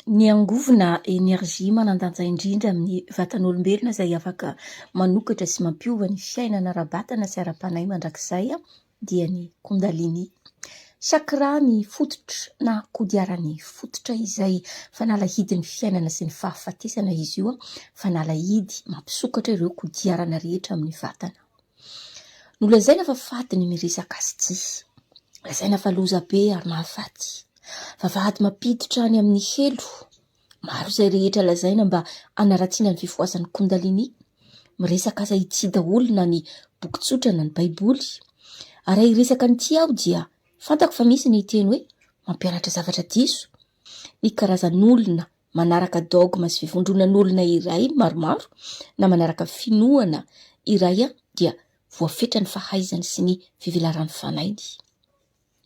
Ny angovona energia manandanja indrindra amin'ny vatan'olombelona izay afaka manokatra sy mampiova ny fiainana ara-batana sy ara-panahy mandrakizay dia ny kondalini. Chakra ny fototra na kodiaran'ny fototra izay fanalahidin'ny fiainana sy ny fahafatesana izy io, fanalahidy mampisokatra ireo kodiarana rehetra amin'ny vatana. Nolazaina fa faty ny miresaka azy ity, lazaina fa loza be ary mahafaty. Vavahady mampiditra any amin'ny helo, maro izay rehetra lazaina mba anaratsiana ny fifoasan'ny kondalini. Miresaka aza ity daholo na ny boky tsotra na ny baiboly. Ary iresaka n'ity aho dia fantako fa misy ny teny hoe mampianatra zavatra diso. Ny karazan'olona manaraka dogma sy fivondronan'olona iray maromaro na manaraka finoana iray dia voafetra ny fahaizany sy ny fivelaran'ny fanainy.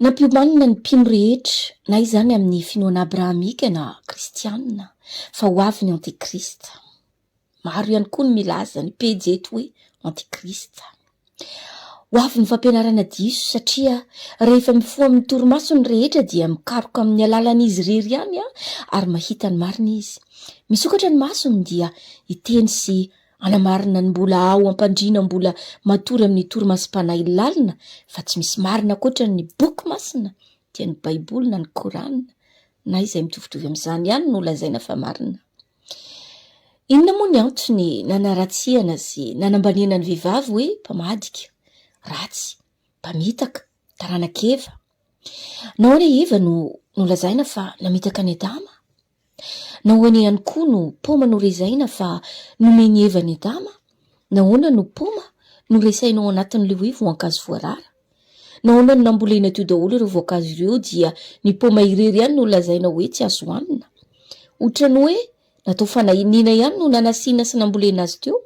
Nampiomanina ny mpino rehetra, na izany amin'ny finoana abrahamika na kristianina, fa ho avy ny antikrista. Maro ihany koa ny milaza ny pejy eto hoe antikrista. Ho avy ny fampianarana diso satria rehefa mifoha amin'ny torimaso ny rehetra dia mikaroka amin'ny alalan'izy irery ihany ary mahita ny marina izy. Misokatra ny masony dia iteny sy anamarina ny mbola ao ampandrina mbola matory amin'ny torimasom-panahy lalina fa tsy misy marina ankoatra ny boky masina dia ny baiboly na ny korana na izay mitovitovy amin'izany ihany no lazaina fa marina. Inona moa ny antony nanaratsiana sy nanambaniana ny vehivavy hoe mpamadika, ratsy, mpamitaka, taranak'Eva? Nahoana Eva no lazaina fa namitaka ny Adama? Nahoana ihany koa no paoma no rezaina fa nomeny Eva ny Adama? Nahoana no paoma no resainao anatin'ilay hoe voankazo voarara? Nahoana no nambolena teo daholo ireo voankazo ireo dia ny paoma irery ihany no lazaina hoe tsy azo hohanina? Ohatrany hoe natao fanahiniana ihany no nanasiana sy nambolena azy teo?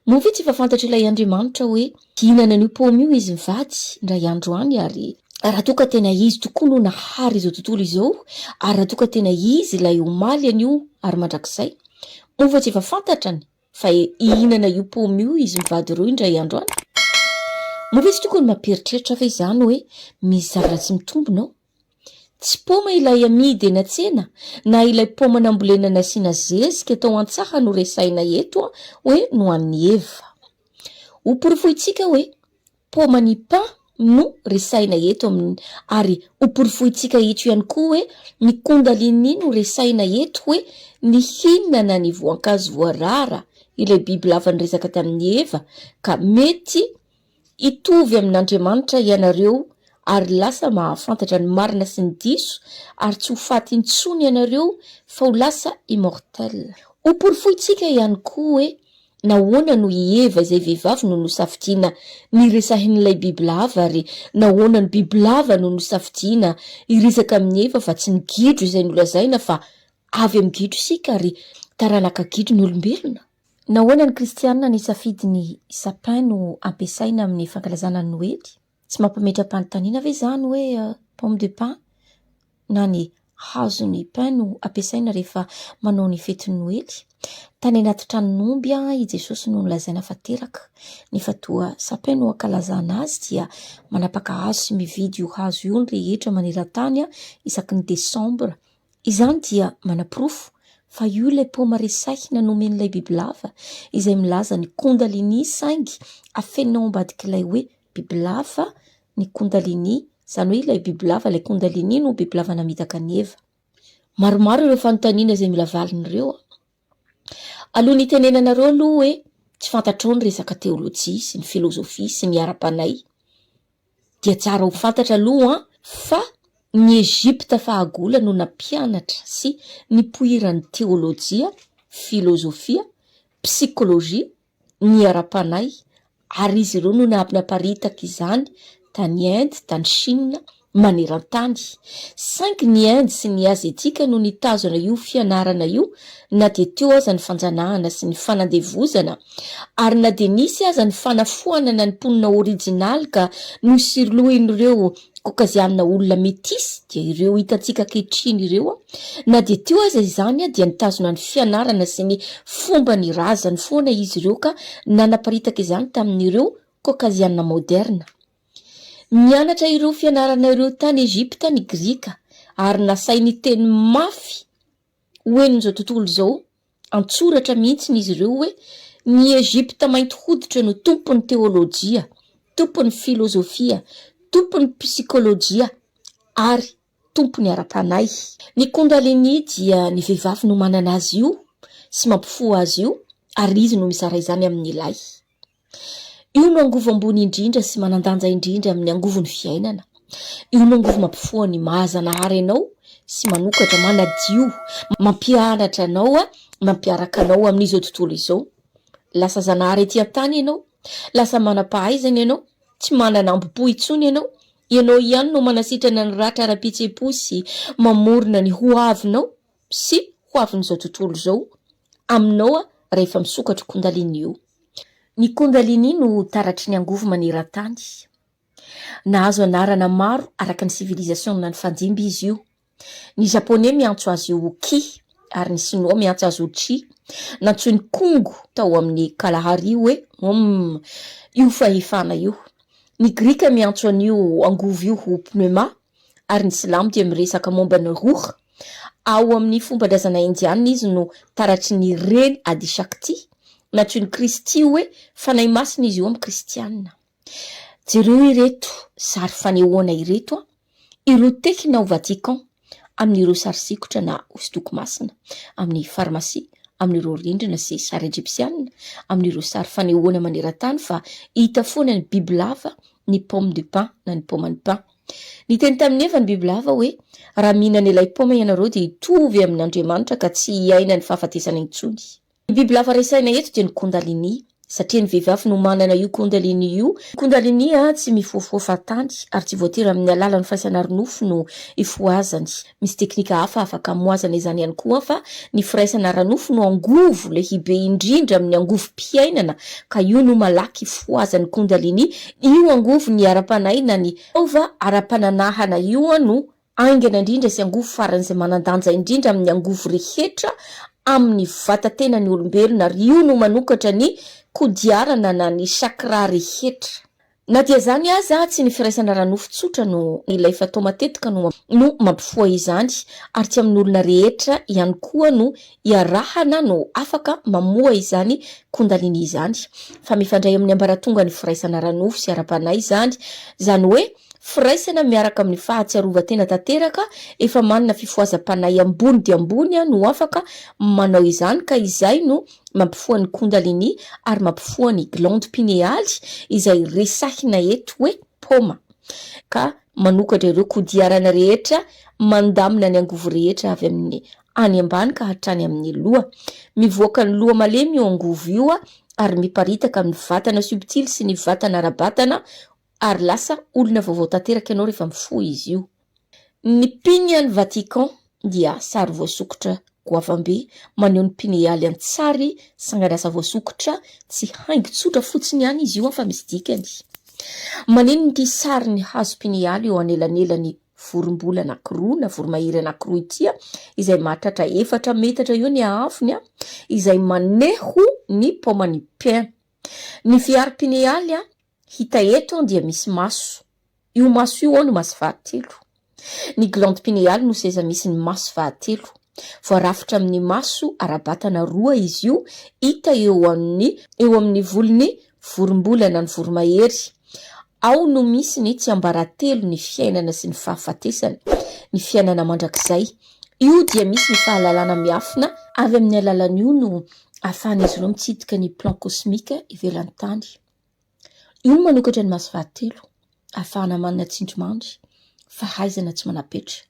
Moa ve tsy fantatra ilay Andriamanitra hoe hihinana an'io paoma io izy mivady indray andro any ary raha toa ka tena izy tokoa no nahary izao tontolo izao ary raha toa ka tena izy ilay omaly an'io ary mandrakizay, moa ve tsy fantatrany fa hihinana io paoma io izy mivady ireo indray andro any? Moa ve tsy tokony mampieritreritra fa izany hoe misy zavatra tsy mitombona ao? Tsy paoma ilay amidy eny an-tsena na ilay paoma nambolena nasiana zezika tao an-tsaha no resaina eto hoe no an'ny Eva. Ho porifointsika hoe paoma ny pain no resaina eto ary ho porifointsika eto ihany koa hoe ny kondalini no resaina eto hoe ny hinana ny voankazo voarara ilay biby lava niresaka tamin'ny Eva ka mety hitovy amin'Andriamanitra ianareo ary lasa mahafantatra ny marina sy ny diso ary tsy ho faty intsony ianareo fa ho lasa immortel. Ho porifointsika ihany koa hoe nahoana no i Eva izay vehivavy no nosafidiana niresahin'ilay bibilava ary nahoana ny bibilava no nosafidiana iresaka amin'ny Eva fa tsy ny gidro izay nolazaina fa avy amin'ny gidro isika ary taranaka gidro ny olombelona. Nahoana ny kristianina nisafidy ny sapin no ampiasaina amin'ny fankalazana ny Noely? Tsy mampametra-panontaniana ve izany hoe pomme de pain na ny hazony pain no ampiasaina rehefa manao ny fetin'ny Noely? Tany anaty tranon'omby i Jesosy no nolazaina fa teraka. Nefa toa sapin no ankalazana azy dia manapaka hazo sy mividy io hazo io ny rehetra maneran-tany isaky ny Desambra. Izany dia manapirofo fa io ilay paoma resahina nomen'ilay bibilava izay milaza ny kondalini saingy afenao ambadik'ilay hoe bibilava ny kondalini, izany hoe ilay bibilava ilay kondalini no bibilava namitaka ny Eva. Maromaro ireo fanontaniana izay mila valin'ireo. Aloha ny tenenanareo aloha hoe tsy fantatrao ny resaka teolojia sy ny filozofia sy ny ara-panahy. Dia tsara ho fantatra aloha fa ny Egypta fahagola no nampianatra sy nipoiran'ny teolojia, filozofia, psikolojia, ny ara-panahy ary izy ireo no naparitaka izany tany Inde, tany Chine maneran-tany. Saingy ny Inde sy ny Azetika no nitazona io fianarana io na dia teo aza ny fanjanahana sy ny fanandevozana ary na dia nisy aza ny fanafoanana ny mponina originaly ka nosirloin'ireo kokaziana olona metisy dia ireo hitantsika ankehitriny ireo na dia teo aza izany dia nitazona ny fianarana sy ny fomba ny razany foana izy ireo ka nanaparitaka izany tamin'ireo kokaziana moderna. Nianatra ireo fianarana ireo tany Egypta ny Grika ary nasai ny teny mafy hoenin'izao tontolo izao antsoratra mihitsy izy ireo hoe ny Ejipta mainty hoditra no tompon'ny teolojia, tompon'ny filozofia, tompon'ny psikolojia ary tompon'ny ara-panay. Ny Kundalini dia ny vehivavy no manana azy io sy mampifoha azy io ary izy no mizara izany amin'ny ilay. Io no angovo ambony indrindra sy manandanja indrindra amin'ny angovon'ny fiainana. Io no angovo mampifoha ny mahazanahary ianao sy manokatra manadio, mampianatra anao, mampiaraka anao amin'izao tontolo izao. Lasa zanahary ety an-tany ianao, lasa manam-pahaizana ianao, tsy manana ambo-po intsony ianao ihany no manasitrana ny ratra ara-pitsepo sy mamorona ny hoavinao sy hoavin'izao tontolo izao aminao rehefa misokatra Kundalini io. Ny Kundalini no taratry ny angovo maneran-tany. Nahazo anarana maro araka ny civilisation na ny fandimby izy io. Ny japonais miantso azy io Ki ary ny sinoa miantso azy io Chi. Nantsoiny Kongo tao amin'ny Kalahari hoe io fahefana io. Ny grika miantso an'io angovo io ho pneuma ary ny silamo dia miresaka momba ny ruh. Ao amin'ny fomban-drazana indiana izy no taratry ny reny Adi Shakti. Nantsoiny Kristy hoe fanahy masina izy io amin'ny kristianina. Jereo ireto sary fanehoana ireto ireo tekina ao Vatican amin'ireo sary sikotra na hosodoko masina, amin'ny farmasia, amin'ireo rindrina sy sary egyptianina, amin'ireo sary fanehoana maneran-tany fa hita foana ny bibilava, ny pomme de pain na ny pomme de pain. Ny teny tamin'ny efa ny bibilava hoe raha mihinana ilay paoma ianareo dia hitovy amin'ny Andriamanitra ka tsy hiaina ny fahafatesana intsony. Ny bibilava resaina eto dia ny Kundalini satria ny vehivavy no manana io Kundalini io. Kundalini tsy mifoafoa fahatany ary tsy voatery amin'ny alalan'ny firaisana ara-nofo no ifoazany. Misy teknika hafa afaka hamoazana izany ihany koa fa ny firaisana ara-nofo no angovo lehibe indrindra amin'ny angovom-piainana ka io no malaky ifoazany Kundalini. Io angovo ny ara-panay na ny ara-pananahana io no aingana indrindra sy angovo faran'izay manandanja indrindra amin'ny angovo rehetra amin'ny vatantenan'ny olombelona ary io no manokatra ny kodiarana na ny chakra rehetra. Na dia zany aza tsy ny firaisana ara-nofo tsotra no ilay fatao matetika no mampifoha izany ary tsy amin'olona rehetra ihany koa no iarahana no afaka mamoha izany Kundalini izany. Fa mifandray amin'ny ambaratonga ny firaisana ara-nofo sy ara-panay zany hoe firaisana miaraka amin'ny fahatsiarovan-tena tanteraka efa manana fifohazam-panay ambony dia ambony no afaka manao izany ka izay no mampifoha ny Kundalini ary mampifoha ny glande pinéale izay resahina eto hoe paoma ka manokatra ireo kodiarana rehetra mandamina ny angovo rehetra avy amin'ny any ambany ka hatrany amin'ny loha. Mivoaka ny loha malemy io angovo io ary miparitaka amin'ny vatana subtile sy ny vatana ara-batana ary lasa olona vaovao tanteraka ianao rehefa mifoha izy io. Ny pinian'ny Vatican dia sary voasokotra goavambe maneho ny pinéale an-tsary sanganasa voasokotra tsy haingo tsotra fotsiny ihany izy io fa misy dikany. Maneno ny sary ny hazo pinéale eo anelanelany vorombola anankiroa na voromahery anankiroa ity izay mahatratra 4 metatra eo ny ahafony izay maneho ny paoma ny pain. Ny fiara pinéale hita eto dia misy maso. Io maso io no maso fahatelo. Ny glande pinéale no seza misy ny maso fahatelo. Voarafitra amin'ny maso ara-batana roa izy io hita eo amin'ny volony vorombolana ny voromahery. Ao no misy ny tsiambaratelo ny fiainana sy ny fahafatesana, ny fiainana mandrakizay. Io dia misy ny fahalalana miafina avy amin'ny alalan'io no ahafahan'izy ireo mitsidika ny plan cosmika ivelan'ny tany. Io no manokatra ny maso fahatelo, ahafahana manana tsindrimandry, fahaizana tsy manapetra.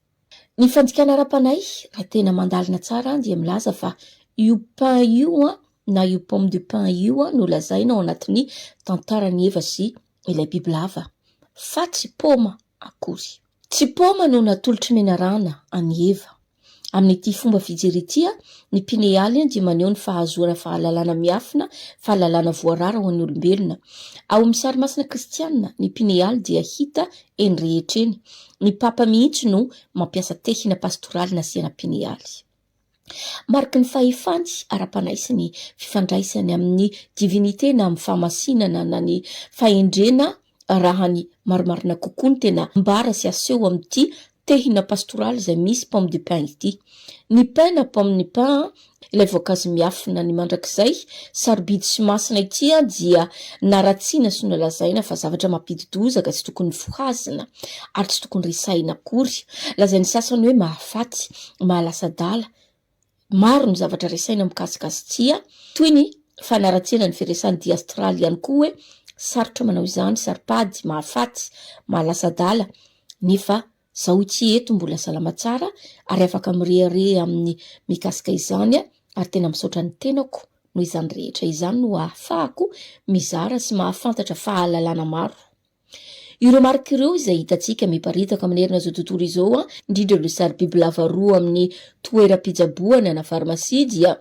Ny fandikana ara-panay raha tena mandalina tsara dia milaza fa io pain io na io pomme de pain io no lazaina ao anatin'ny tantarany Eva sy ilay bibilava fa tsy paoma akory. Tsy paoma no natolotry menarana any Eva. Amin'ity fomba fijery ity ny pinéale dia maneho ny fahazoana fahalalana miafina, fahalalana voarara ho an'ny olombelona. Ao amin'ny sary masina kristianina ny pinéale dia hita eny rehetra eny. Ny papa mihitsy no mampiasa tehina pastoraly nasiana pinéale. Mariky ny fahefany ara-panay sy ny fifandraisany amin'ny divinité na amin'ny fahamasinana na ny fahendrena raha ny marimarina kokoa ny tena mbara sy aseho amin'ity tehina pastoraly izay misy pomme de pain ity. Ny pain na pomme de pain ilay voankazo miafina ny mandrakizay sarobidy sy masina ity dia naratsiana sy nolazaina fa zavatra mampidi-dozaka tsy tokony fohazina ary tsy tokony risaina akory. Lazainy sasany hoe mahafaty, mahalasa-dala. Maro ny zavatra risaina mikasikazy tia toy ny fanaratsiana ny firesan'ny diastraly ihany koa hoe sarotra manao izany, saripady, mahafaty, mahalasa-dala nefa zao ity eto mbola salama tsara ary afaka mirehare amin'ny mikasika izany ary tena misaotra ny tenako noho izany rehetra izany no ahafahako mizara sy mahafantatra fahalalana maro. Ireo marika ireo izay hitantsika miparitaka amin'ny herina zao tontolo izao indrindra ireo sary bibilava roa amin'ny toeram-pijaboana na farmasia dia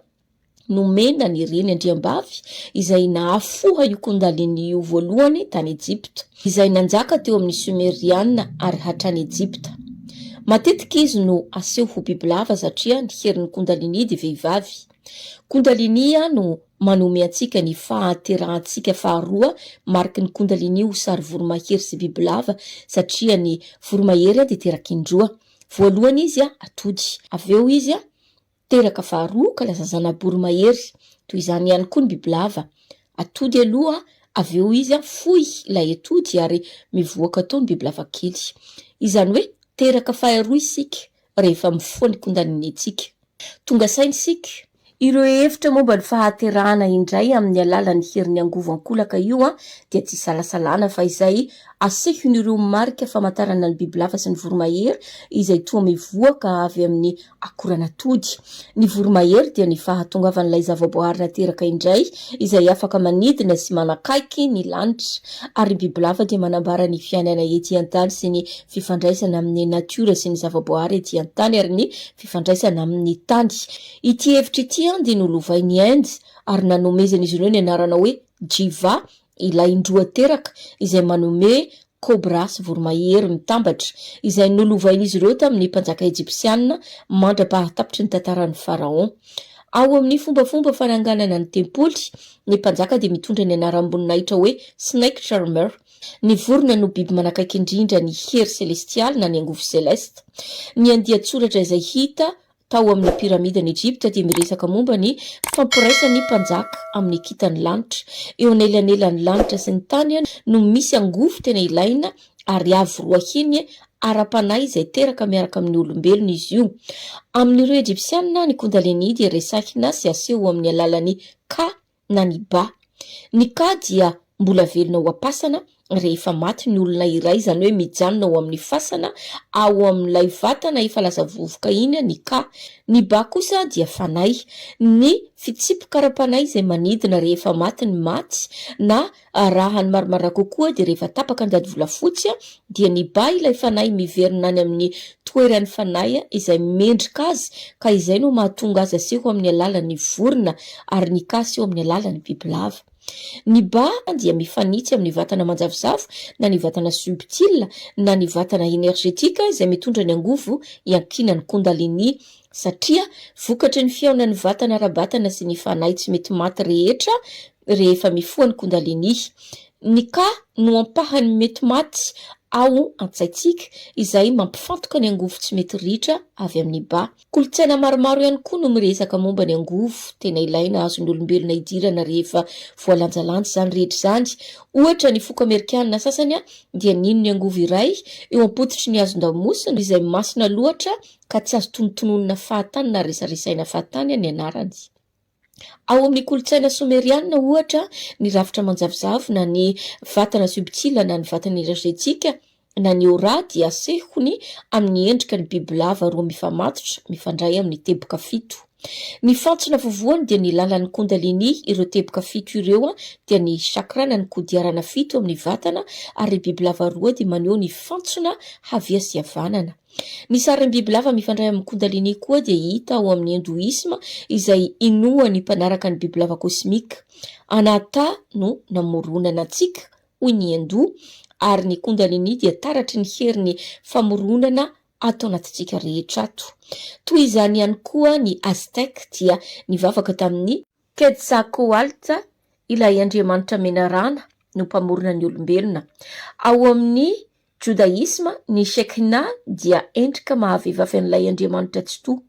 nomena ny reny Andriambavy izay nahafoha io Kundalini io voalohany tany Ejipta, izay nanjaka teo amin'ny Sumeriana ary hatrany Ejipta. Matetika izy no aseho ho bibilava satria ny herin'ny Kundalini dia vehivavy. Kundalini no manome antsika ny fahaterahantsika faharoa mariky ny Kundalini ho sary voromahery sy bibilava satria ny voromahery dia terak'indroa. Voalohany izy atody, avy eo izy teraka faharoa ka lasa zanaboromahery, toy izany ihany koa ny bibilava. Atody aloha, avy eo izy fohy ilay atody ary mivoaka tao ny bibilava kely. Izany hoe teraka faharoa isika rehefa mifoha ny Kundalinitsika. Tonga saina isika ireo hevitra momba ny fahaterahana indray amin'ny alalan'ny herin'ny angovan-kolaka io dia tsy salasalana fa izay asehon'ireo marika famantarana ny bibilava sy ny voromahery izay toa mivoaka avy amin'ny akoran'atody. Ny voromahery dia ny fahatongavan'ilay zavaboary nateraka indray izay afaka manidina sy manakaiky ny lanitra ary ny bibilava dia manambara ny fiainana ety an-tany sy ny fifandraisana amin'ny natiora sy ny zavaboary ety an-tany ary ny fifandraisana amin'ny tany. Ity hevitra ity dia nolovainy Inde ary nanomezana izy ireo ny anarana hoe Jiva, ilay indroa teraka izay manome cobra sy voromahery mitambatra izay nolovainy izy ireo tamin'ny mpanjaka Ejipsiana mandra-pahatapitry ny tantaran'ny Pharaon. Ao amin'ny fombafomba fananganana ny tempoly, ny mpanjaka dia mitondra ny anaram-boninahitra hoe Snake Charmer. Ny vorona no biby manakaiky indrindra ny hery celestialy na ny angovo celeste. Ny andian-tsoratra izay hita tao amin'ny piramidany Ejipta dia miresaka momba ny fampiraisan'ny mpanjaka amin'ny kitany lanitra. Eo anelanelan'ny lanitra sy ny tany no misy angovo tena ilaina ary avy roa hiny ara-panahy izay teraka miaraka amin'ny olombelona izy io. Amin'ireo Ejipsiana ny Kundalini dia resahina sy aseho amin'ny alalan'ny Ka na ny Ba. Ny Ka dia mbola velona ho apasana rehefa maty ny olona iray, izany hoe mijanona ao amin'ny fasana ao amin'ilay vatana efa lasa vovoka iny ny Ka. Ny Ba kosa dia fanahy, ny fitsipoka ara-panahy izay manidina rehefa maty ny maty na raha ny marimara kokoa dia rehefa tapaka ny dady volafotsy dia ny Ba ilay fanahy miverina any amin'ny toeran'ny fanahy izay mendrika azy ka izay no mahatonga azy aseho amin'ny alalan'ny vorona ary ny Ka aseho amin'ny alalan'ny bibilava. Ny Ba dia mifanitsy amin'ny vatana manjavozavo na ny vatana subtile na ny vatana energetika izay mitondra ny angovo iankinan'ny Kundalini satria vokatry ny fiaonan'ny vatana ara-batana sy ny fanahy tsy mety maty rehetra rehefa mifoha ny Kundalini. Ny Ka no ampahany mety maty ao antsaitsika izay mampifantoka ny angovo tsy mety ritra avy amin'ny Ba. Kolotsaina maromaro ihany koa no miresaka momba ny angovo, tena ilaina azon'ny olombelona idirana rehefa voalanjalanja izany rehetra izany. Ohatra ny foko Amerikanina sasany dia nino ny angovo iray eo ampototry ny hazon-damosina izay masina loatra ka tsy azo tonotononina fahatany na resaresaina fahatany ny anarany. Ao amin'ny kolotsaina Sumeriana ohatra ny rafitra manjavozavo na ny vatana subtile na ny vatana energetika na ny ora dia asehony amin'ny endrika ny bibilava roa mifamatotra mifandray amin'ny teboka fito. Ny fantsona vovoany dia ny lalan'ny Kundalini, ireo teboka fito ireo dia ny chakrana ny kodiarana fito amin'ny vatana ary bibilava roa dia maneho ny fantsona havia sy havanana. Ny sarin'ny bibilava mifandray amin'ny Kundalini koa dia hita ao amin'ny hindoisma izay inoany mpanaraka ny bibilava kosmika. Anata no namoronana antsika hoy ny Hindu ary ny Kundalini dia taratry ny herin'ny famoronana atao anatintsika rehetra ato. Toy izany ihany koa ny Aztec dia nivavaka tamin'ny Quetzalcoatl, ilay andriamanitra menarana no mpamorona ny olombelona. Ao amin'ny Jodaisma ny Shekhinah dia endrika mahavehivavy an'ilay Andriamanitra tsy toa.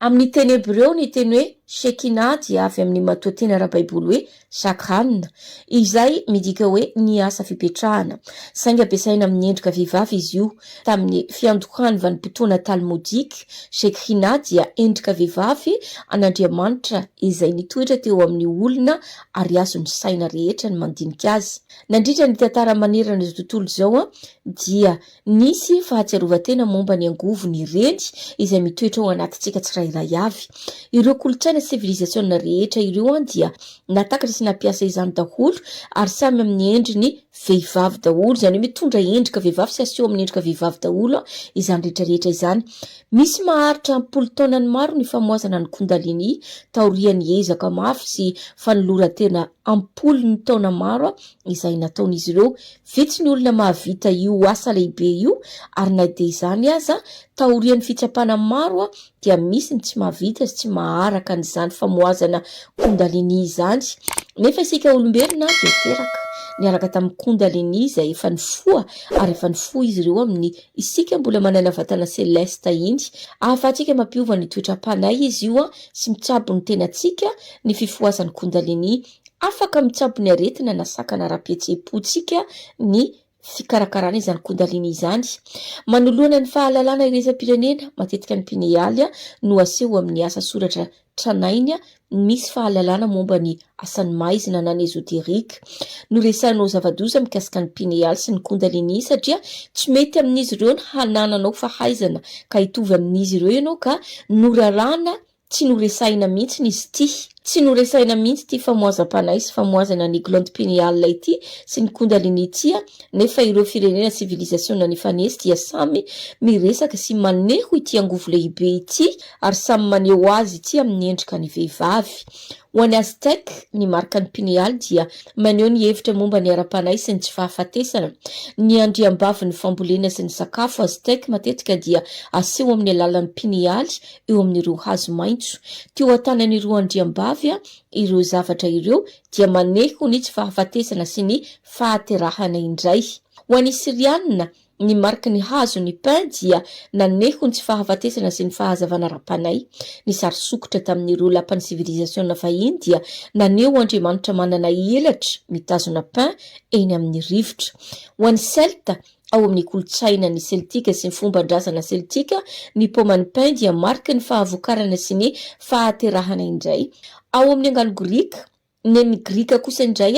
Amin'ny teny Hebreo ny teny hoe Shekinah dia avy amin'ny matoantena ara-baiboly hoe Shakhan. Izay midika hoe ny asa fipetrahana. Saingy ampiasaina amin'ny endrika vehivavy izy io. Tamin'ny fiandohany vanim-potoana talmodika, Shekinah dia endrika vehivavy an'Andriamanitra izay nitoetra teo amin'ny olona ary azony saina rehetra ny mandinika azy. Nandritra ny tantara manerana izao tontolo izao dia nisy fahatsiarovatena momba ny angovo ny reny izay mitoetra ao anatintsika tsirairay avy. Ireo kolotsaina sivilizasiona rehetra ireo dia natakatra sy nampiasa izany daholo ary samy amin'ny endriny vehivavy daholo, izany hoe mitondra endrika vehivavy sy aseho amin'ny endrika vehivavy daholo izany rehetrarehetra izany. Misy maharitra 10 taonany maro ny famoazana ny Kundalini, taorian'ny ezaka mafy sy fanoloran-tena 10 taona maro izay nataon'izy ireo. Vitsy ny olona mahavita io asa lehibe io ary na dia izany aza taorian'ny fitsapana maro dia misy ny tsy mahavita sy tsy maharaka an'izany famoazana Kundalini izany. Nefa isika olombelona dia teraka niaraka tamin'ny Kundalini izay efa nifoha ary efa nifoha izy ireo amin'ny isika mbola manana vatana selesta iny. Ahafahantsika mampiova ny toetra-panay izy io sy mitsabo ny tenantsika ny fifohazan'ny Kundalini. Afaka mitsabo ny aretina na sakana ara-pihetsepontsika ny fikarakarana izany Kundalini izany. Manoloana ny fahalalana irezam-pirenena, matetika ny pinealy no aseho amin'ny asa soratra tranainy misy fahalalana momba ny asan'ny maizina na ny ezoterika. Noresanao zava-doza mikasika ny pinealy sy ny Kundalini satria tsy mety amin'izy ireo ny hanananao fahaizana ka hitovy amin'izy ireo ianao ka norarana tsy noresaina mihitsy izy ity. Tsy noresaina mihitsy ity famoazam-panay sy famoazana ny glande pineale ity sy ny Kundalini ity nefa ireo firenena sivilizasiona nifanesy dia samy miresaka sy maneho ity angovo lehibe ity ary samy maneho azy ity amin'ny endrika ny vehivavy. Ho an'ny Aztec, ny marika ny pinealy dia maneho ny hevitra momba ny ara-panay sy ny tsy fahafatesana. Ny andriam-bavy ny fambolena sy ny sakafo Aztec matetika dia aseho amin'ny alalan'ny pinealy eo amin'ireo hazo maitso. Teo an-tanan'ireo andriam-bavy ireo zavatra ireo dia maneho ny tsy fahafatesana sy ny fahaterahana indray. Ho an'ny Sirianina, ny marika ny hazo ny pin dia naneho ny tsy fahafatesana sy ny fahazavana ara-panay. Ny sary sokotra tamin'ireo lapan'ny sivilizasiona fahiny dia naneho Andriamanitra manana elatra mitazona pin eny amin'ny rivotra. Ho an'ny Celta, ao amin'ny kolotsaina ny Celtika sy ny fomban-drazana Celtika, ny poman'ny pin dia marika ny fahavokarana sy ny fahaterahana indray. Ao amin'ny angano Grika, ny Grika kosa indray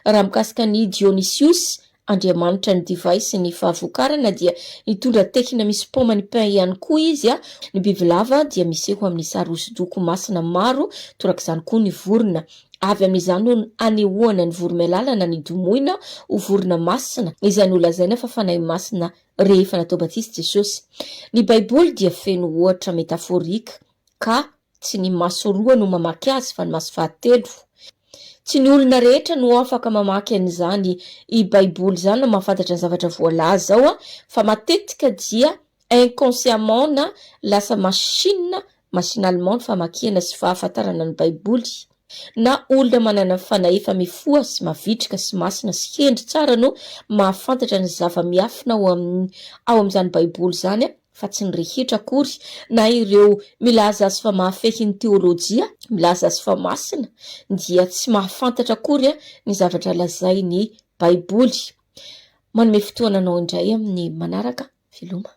raha mikasika ny Dionysius, Andriamanitra ny divay sy ny fahavokarana dia nitondra tekina misy poman'ny pin ihany koa izy. Ny bibilava dia miseho amin'ny sary hosodoko masina maro, torak'izany koa ny vorona. Avy amin'izany no anehoana ny voromailala na ny domoina ho vorona masina izay nolazaina fa fanahy masina rehefa natao Batisty Jesosy. Ny Baiboly dia feno ohatra metaforika ka tsy ny maso roa no mamaky azy fa ny maso fahatelo. Tsy ny olona rehetra no afaka mamaky an'izany i Baiboly izany na mahafantatra ny zavatra voalaza ao fa matetika dia inconsciemment na lasa machinalement famakiana sy fahafantarana ny Baiboly. Na olona manana fanahy mifoha sy mavitrika sy masina sy hendry tsara no mahafantatra ny zava-miafina ao amin'izany Baiboly zany fa tsy ny rehetra akory, na ireo milaza azy fa mahafehy ny teolojia, milaza azy fa masina, dia tsy mahafantatra akory ny zavatra lazai ny Baiboly. Manome fotoana anao indray amin'ny manaraka, filoma.